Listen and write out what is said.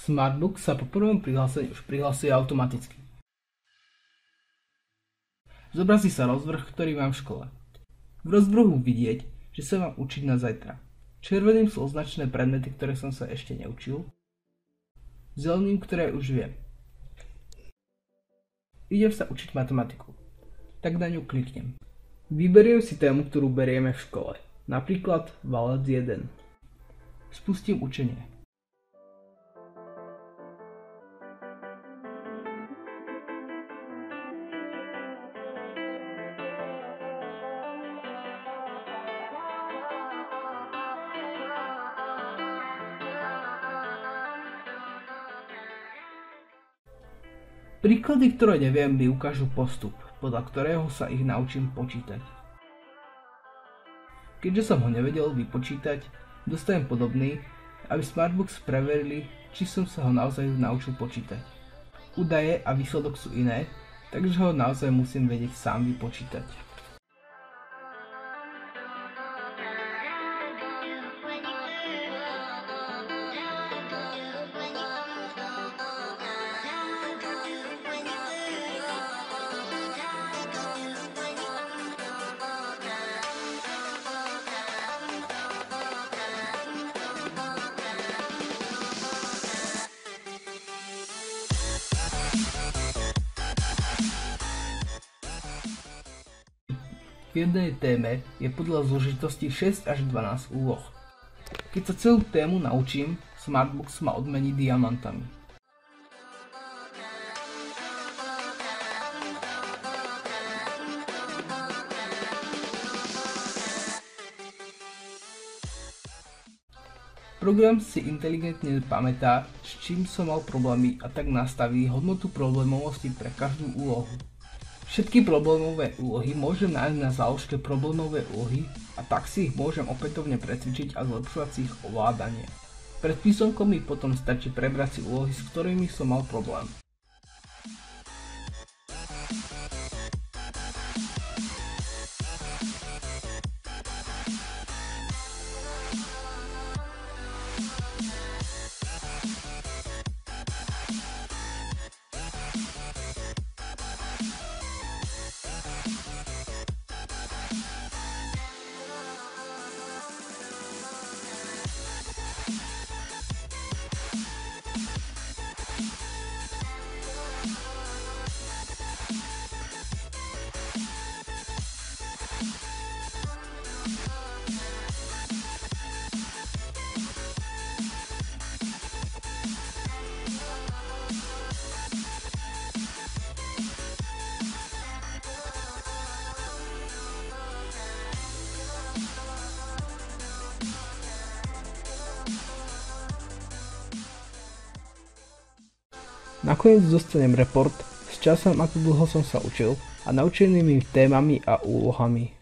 Smartbook sa po prvom prihlásení už prihlasuje automaticky. Zobrazí sa rozvrh, ktorý mám v škole. V rozvrhu vidieť, že sa mám učiť na zajtra. Červeným sú označené predmety, ktoré som sa ešte neučil. Zeleným, ktoré už viem. Idem sa učiť matematiku. Tak na ňu kliknem. Vyberiem si tému, ktorú berieme v škole. Napríklad valec 1. Spustím učenie. Príklady, ktoré neviem, mi ukážu postup, podľa ktorého sa ich naučím počítať. Keďže som ho nevedel vypočítať, dostanem podobný, aby Smartbooks preverili, či som sa ho naozaj naučil počítať. Údaje a výsledok sú iné, takže ho naozaj musím vedieť sám vypočítať. V jednej téme je podľa zložitosti 6 až 12 úloh. Keď sa celú tému naučím, Smartbooks ma odmení diamantami. Program si inteligentne pamätá, s čím som mal problémy a tak nastaví hodnotu problémovosti pre každú úlohu. Všetky problémové úlohy môžem nájsť na záložke problémové úlohy a tak si ich môžem opätovne precvičiť a zlepšovať si ich ovládanie. Pred písomkom mi potom stačí prebrať si úlohy, s ktorými som mal problém. Nakoniec dostanem report s časom, ako dlho som sa učil a naučenými témami a úlohami.